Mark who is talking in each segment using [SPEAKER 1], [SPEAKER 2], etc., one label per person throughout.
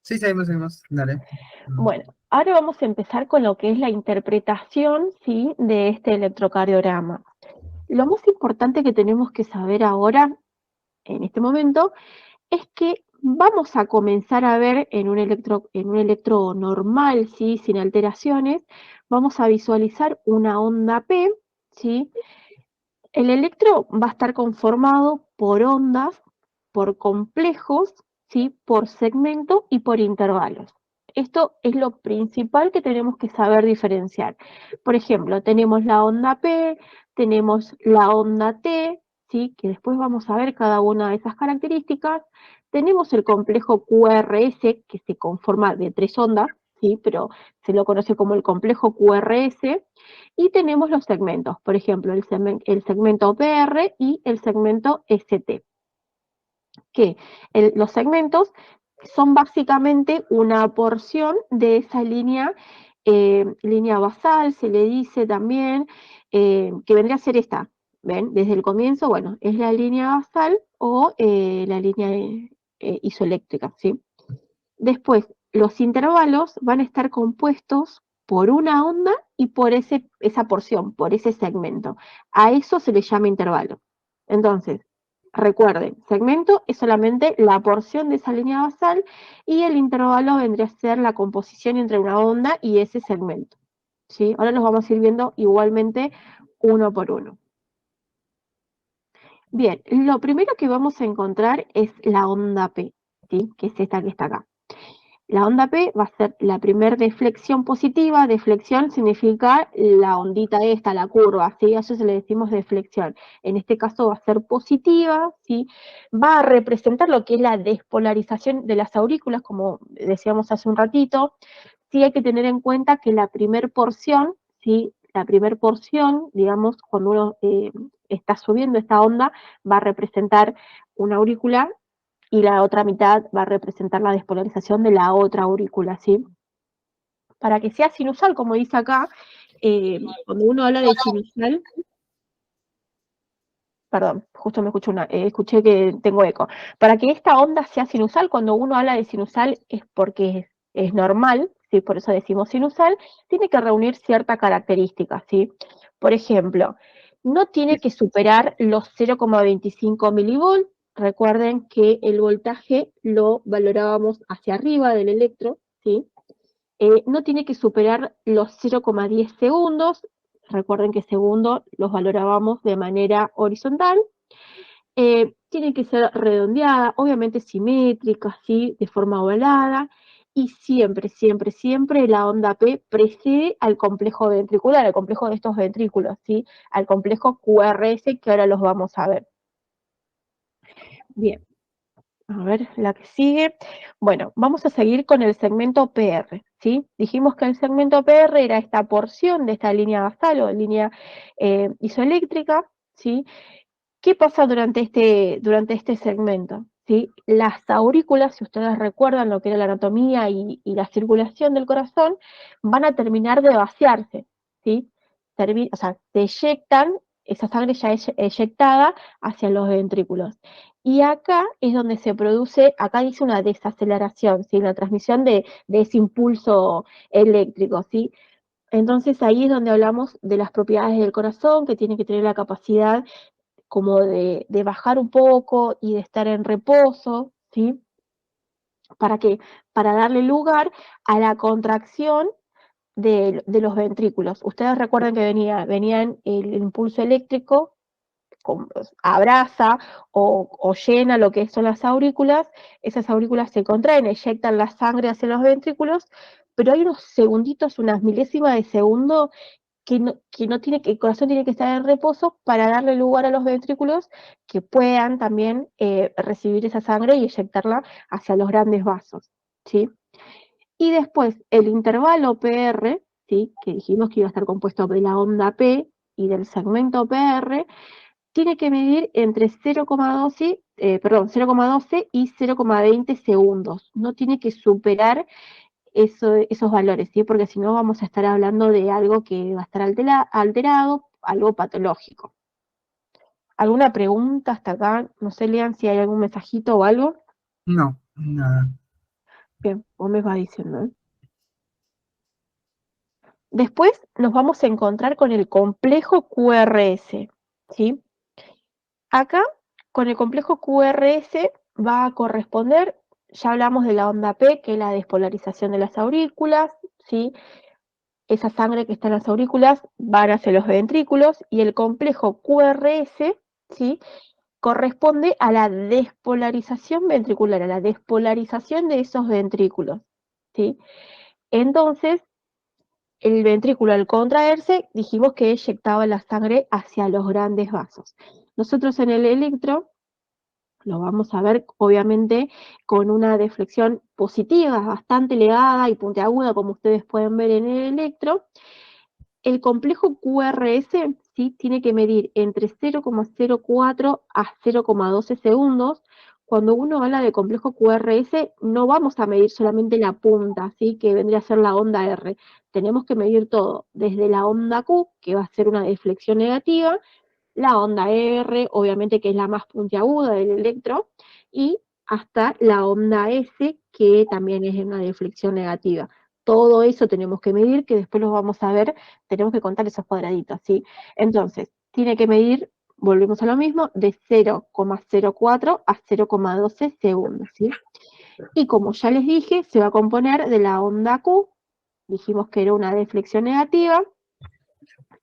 [SPEAKER 1] Sí, seguimos, dale. Mm.
[SPEAKER 2] Bueno, ahora vamos a empezar con lo que es la interpretación, ¿sí?, de este electrocardiograma. Lo más importante que tenemos que saber ahora, en este momento, es que vamos a comenzar a ver en un electro normal, ¿sí?, sin alteraciones, vamos a visualizar una onda P, ¿sí? El electro va a estar conformado por ondas, por complejos, ¿sí?, por segmento y por intervalos. Esto es lo principal que tenemos que saber diferenciar. Por ejemplo, tenemos la onda P, tenemos la onda T, ¿sí?, que después vamos a ver cada una de esas características. Tenemos el complejo QRS, que se conforma de tres ondas, ¿sí?, pero se lo conoce como el complejo QRS. Y tenemos los segmentos, por ejemplo, el segmento PR y el segmento ST, que los segmentos son básicamente una porción de esa línea basal, se le dice también, que vendría a ser esta. ¿Ven? Desde el comienzo, bueno, es la línea basal o la línea isoeléctrica, ¿sí? Después, los intervalos van a estar compuestos por una onda y por esa porción, por ese segmento. A eso se le llama intervalo. Entonces, recuerden, segmento es solamente la porción de esa línea basal y el intervalo vendría a ser la composición entre una onda y ese segmento. ¿Sí? Ahora los vamos a ir viendo igualmente uno por uno. Bien, lo primero que vamos a encontrar es la onda P, ¿sí?, que es esta que está acá. La onda P va a ser la primer deflexión positiva. Deflexión significa la ondita esta, la curva, ¿sí? A eso se le decimos deflexión. En este caso va a ser positiva, ¿sí? Va a representar lo que es la despolarización de las aurículas, como decíamos hace un ratito. Sí hay que tener en cuenta que la primer porción, ¿sí?, la primer porción, digamos, cuando uno está subiendo esta onda, va a representar una aurícula y la otra mitad va a representar la despolarización de la otra aurícula, ¿sí? Para que sea sinusal, como dice acá, cuando uno habla de sinusal, perdón, justo me escuché que tengo eco. Para que esta onda sea sinusal, cuando uno habla de sinusal es porque es normal, ¿sí? Por eso decimos sinusal, tiene que reunir cierta característica, ¿sí? Por ejemplo, no tiene que superar los 0,25 milivolts. Recuerden que el voltaje lo valorábamos hacia arriba del electro, ¿sí? No tiene que superar los 0,10 segundos. Recuerden que segundo los valorábamos de manera horizontal. Tiene que ser redondeada, obviamente simétrica, ¿sí?, de forma ovalada. Y siempre, siempre, siempre la onda P precede al complejo ventricular, al complejo de estos ventrículos, ¿sí?, al complejo QRS, que ahora los vamos a ver. Bien. A ver, la que sigue. Bueno, vamos a seguir con el segmento PR, ¿sí? Dijimos que el segmento PR era esta porción de esta línea basal o línea isoeléctrica, ¿sí? ¿Qué pasa durante este segmento? ¿Sí? Las aurículas, si ustedes recuerdan lo que era la anatomía y la circulación del corazón, van a terminar de vaciarse, ¿sí? O sea, se eyectan, esa sangre ya es eyectada hacia los ventrículos. Y acá es donde se produce, acá dice una desaceleración, ¿sí?, la transmisión de ese impulso eléctrico, ¿sí? Entonces ahí es donde hablamos de las propiedades del corazón, que tiene que tener la capacidad como de bajar un poco y de estar en reposo, ¿sí? ¿Para qué? Para darle lugar a la contracción de los ventrículos. Ustedes recuerdan que venían el impulso eléctrico, abraza o llena lo que son las aurículas, esas aurículas se contraen, eyectan la sangre hacia los ventrículos, pero hay unos segunditos, unas milésimas de segundo que el corazón tiene que estar en reposo para darle lugar a los ventrículos que puedan también recibir esa sangre y eyectarla hacia los grandes vasos, ¿sí? Y después el intervalo PR, ¿sí?, que dijimos que iba a estar compuesto de la onda P y del segmento PR, tiene que medir entre 0,12 y 0,20 segundos. No tiene que superar esos valores, ¿sí? Porque si no vamos a estar hablando de algo que va a estar alterado, algo patológico. ¿Alguna pregunta hasta acá? No sé, Lean, si hay algún mensajito o algo.
[SPEAKER 1] No, nada.
[SPEAKER 2] Bien, vos me vas diciendo, ¿eh? Después nos vamos a encontrar con el complejo QRS, ¿sí? Acá, con el complejo QRS va a corresponder, ya hablamos de la onda P, que es la despolarización de las aurículas, ¿sí? Esa sangre que está en las aurículas va hacia los ventrículos, y el complejo QRS, ¿sí? Corresponde a la despolarización ventricular, a la despolarización de esos ventrículos, ¿sí? Entonces, el ventrículo al contraerse, dijimos que eyectaba la sangre hacia los grandes vasos. Nosotros en el electro lo vamos a ver obviamente con una deflexión positiva, bastante elevada y puntiaguda, como ustedes pueden ver en el electro. El complejo QRS, ¿sí?, tiene que medir entre 0,04 a 0,12 segundos. Cuando uno habla de complejo QRS, no vamos a medir solamente la punta, ¿sí?, que vendría a ser la onda R. Tenemos que medir todo, desde la onda Q, que va a ser una deflexión negativa, la onda R, obviamente que es la más puntiaguda del electro, y hasta la onda S, que también es una deflexión negativa. Todo eso tenemos que medir, que después los vamos a ver, tenemos que contar esos cuadraditos, ¿sí? Entonces, tiene que medir, volvemos a lo mismo, de 0,04 a 0,12 segundos, ¿sí? Y como ya les dije, se va a componer de la onda Q, dijimos que era una deflexión negativa,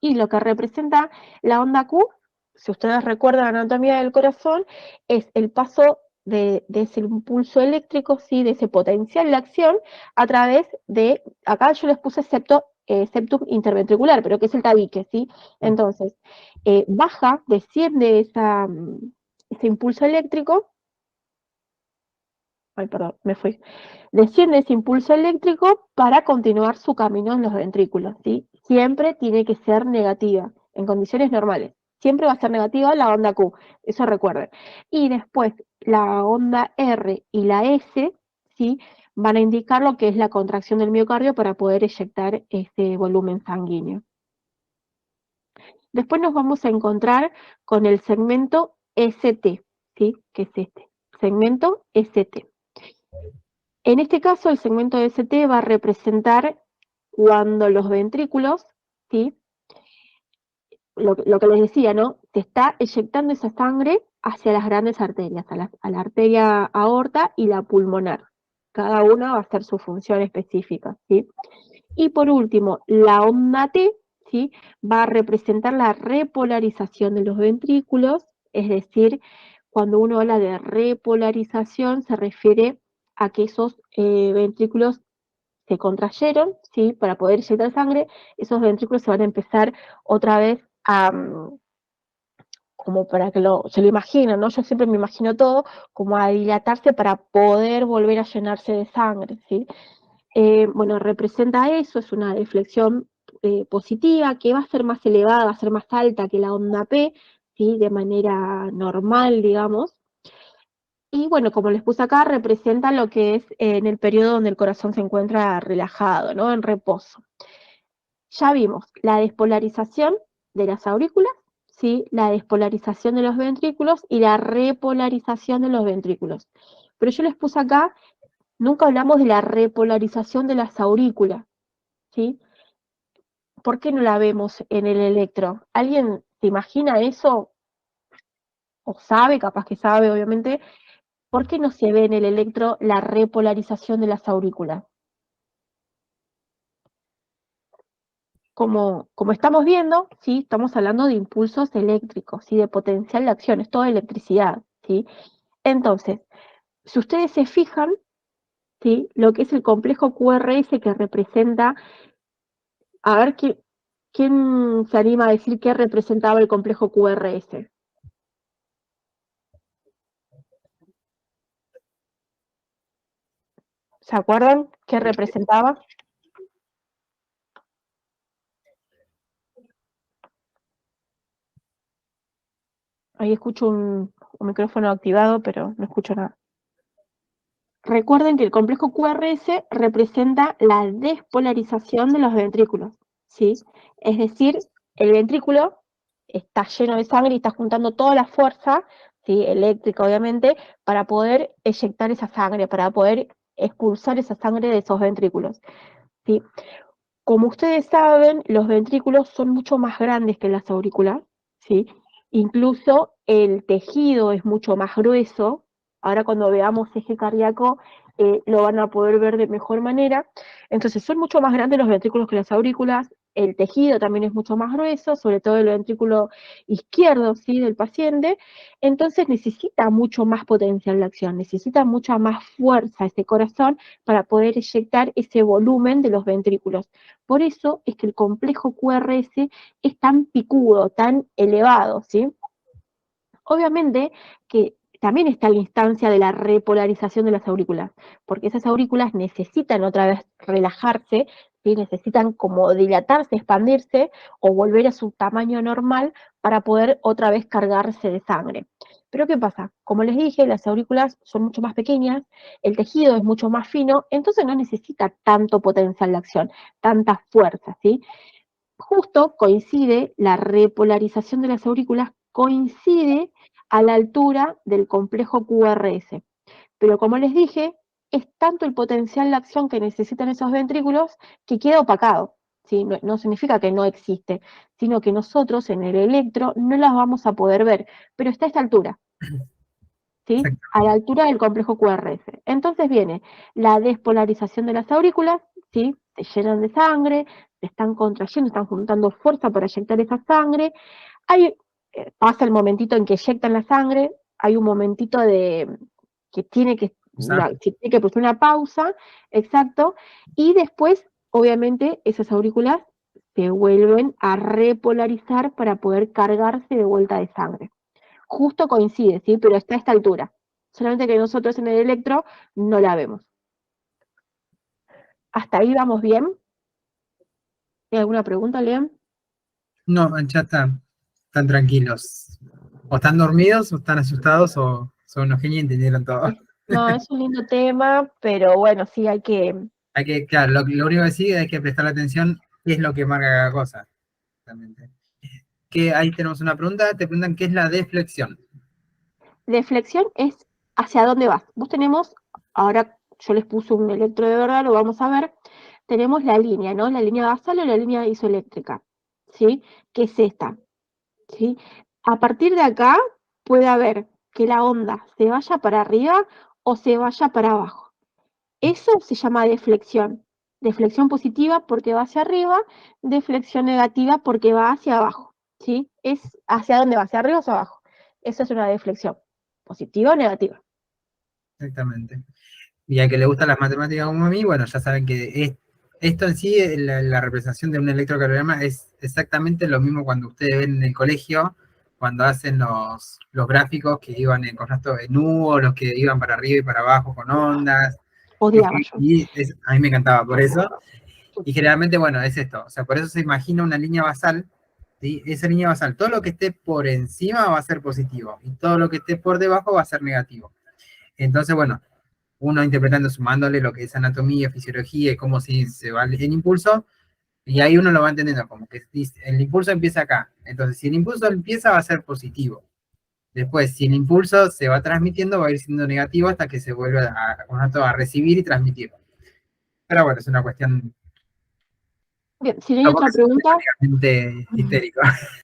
[SPEAKER 2] y lo que representa la onda Q, si ustedes recuerdan la anatomía del corazón, es el paso de ese impulso eléctrico, ¿sí?, de ese potencial de acción, a través de, acá yo les puse septum interventricular, pero que es el tabique, ¿sí? Entonces, desciende ese impulso eléctrico, ay, perdón, me fui, desciende ese impulso eléctrico para continuar su camino en los ventrículos, ¿sí? Siempre tiene que ser negativa, en condiciones normales. Siempre va a ser negativa la onda Q, eso recuerden. Y después la onda R y la S, ¿sí?, van a indicar lo que es la contracción del miocardio para poder eyectar ese volumen sanguíneo. Después nos vamos a encontrar con el segmento ST, ¿sí?, que es este, segmento ST. En este caso, el segmento ST va a representar cuando los ventrículos, ¿sí?, lo que les decía, ¿no?, se está eyectando esa sangre hacia las grandes arterias, a la arteria aorta y la pulmonar. Cada una va a hacer su función específica, ¿sí? Y por último, la onda T, ¿sí?, va a representar la repolarización de los ventrículos, es decir, cuando uno habla de repolarización se refiere a que esos ventrículos se contrayeron, ¿sí?, para poder inyectar sangre, esos ventrículos se van a empezar otra vez a, como para que se lo imaginen, ¿no? Yo siempre me imagino todo como a dilatarse para poder volver a llenarse de sangre, ¿sí? Bueno, representa eso, es una deflexión positiva que va a ser más elevada, va a ser más alta que la onda P, ¿sí?, de manera normal, digamos. Y bueno, como les puse acá, representa lo que es en el periodo donde el corazón se encuentra relajado, ¿no?, en reposo. Ya vimos la despolarización de las aurículas, ¿sí?, la despolarización de los ventrículos y la repolarización de los ventrículos. Pero yo les puse acá, nunca hablamos de la repolarización de las aurículas, ¿sí? ¿Por qué no la vemos en el electro? ¿Alguien se imagina eso? ¿O sabe? Capaz que sabe, obviamente. ¿Por qué no se ve en el electro la repolarización de las aurículas? Como estamos viendo, ¿sí?, estamos hablando de impulsos eléctricos, ¿sí?, de potencial de acción, es toda electricidad, ¿sí? Entonces, si ustedes se fijan, ¿sí?, lo que es el complejo QRS que representa, a ver, ¿quién se anima a decir qué representaba el complejo QRS? ¿Se acuerdan qué representaba? Ahí escucho un micrófono activado, pero no escucho nada. Recuerden que el complejo QRS representa la despolarización de los ventrículos, ¿sí? Es decir, el ventrículo está lleno de sangre y está juntando toda la fuerza, ¿sí?, eléctrica obviamente, para poder eyectar esa sangre, para poder expulsar esa sangre de esos ventrículos, ¿sí? Como ustedes saben, los ventrículos son mucho más grandes que las aurículas, ¿sí? Incluso el tejido es mucho más grueso. Ahora cuando veamos eje cardíaco lo van a poder ver de mejor manera. Entonces son mucho más grandes los ventrículos que las aurículas. El tejido también es mucho más grueso, sobre todo el ventrículo izquierdo, ¿sí? Del paciente. Entonces necesita mucho más potencial de acción, necesita mucha más fuerza ese corazón para poder inyectar ese volumen de los ventrículos. Por eso es que el complejo QRS es tan picudo, tan elevado, ¿sí? Obviamente que también está la instancia de la repolarización de las aurículas, porque esas aurículas necesitan otra vez relajarse, ¿sí? Necesitan como dilatarse, expandirse o volver a su tamaño normal para poder otra vez cargarse de sangre. Pero ¿qué pasa? Como les dije, las aurículas son mucho más pequeñas, el tejido es mucho más fino, entonces no necesita tanto potencial de acción, tanta fuerza, ¿sí? Justo coincide la repolarización de las aurículas, coincide a la altura del complejo QRS. Pero como les dije, es tanto el potencial de acción que necesitan esos ventrículos que queda opacado. ¿Sí? No, no significa que no existe, sino que nosotros en el electro no las vamos a poder ver, pero está a esta altura, ¿sí? A la
[SPEAKER 1] Exactamente.
[SPEAKER 2] altura del complejo QRS. Entonces viene la despolarización de las aurículas, ¿sí? Se llenan de sangre, se están contrayendo, están juntando fuerza para inyectar esa sangre. Hay, pasa el momentito en que inyectan la sangre, hay un momentito de que tiene que,
[SPEAKER 1] Usar.
[SPEAKER 2] se tiene que producir una pausa, exacto, y después, obviamente, esas aurículas se vuelven a repolarizar para poder cargarse de vuelta de sangre. Justo coincide, ¿sí? Pero está a esta altura. Solamente que nosotros en el electro no la vemos. ¿Hasta ahí vamos bien? ¿Hay alguna pregunta, León?
[SPEAKER 1] No, ya están tranquilos. O están dormidos, o están asustados, o son unos genios y entendieron todo.
[SPEAKER 2] No, es un lindo tema, pero bueno, sí hay que.
[SPEAKER 1] Hay que, claro, lo único que sí hay que prestar atención qué es lo que marca cada cosa. Exactamente. Que ahí tenemos una pregunta, te preguntan qué es la deflexión.
[SPEAKER 2] Deflexión es hacia dónde vas. Vos tenemos, ahora yo les puse un electro de verdad, lo vamos a ver. Tenemos la línea, ¿no? La línea basal o la línea isoeléctrica, ¿sí? Que es esta, ¿sí? A partir de acá puede haber que la onda se vaya para arriba o se vaya para abajo. Eso se llama deflexión. Deflexión positiva porque va hacia arriba, deflexión negativa porque va hacia abajo, ¿sí? Es hacia dónde va, hacia arriba o hacia abajo. Eso es una deflexión, positiva o negativa.
[SPEAKER 1] Exactamente. Y a que le gustan las matemáticas como a mí, bueno, ya saben que esto en sí, la representación de un electrocardiograma es exactamente lo mismo cuando ustedes ven en el colegio, cuando hacen los gráficos que iban en conjunto en U, o los que iban para arriba y para abajo con ondas.
[SPEAKER 2] Odiaba yo.
[SPEAKER 1] A mí me encantaba por eso. Y generalmente, bueno, es esto. O sea, por eso se imagina una línea basal. ¿Sí? Esa línea basal, todo lo que esté por encima va a ser positivo y todo lo que esté por debajo va a ser negativo. Entonces, bueno, uno interpretando, sumándole lo que es anatomía, fisiología y cómo se va el impulso, y ahí uno lo va entendiendo, como que el impulso empieza acá. Entonces, si el impulso empieza, va a ser positivo. Después, si el impulso se va transmitiendo, va a ir siendo negativo hasta que se vuelve a recibir y transmitir. Pero bueno, es una cuestión
[SPEAKER 2] Bien, si no hay otra pregunta,
[SPEAKER 1] histérico.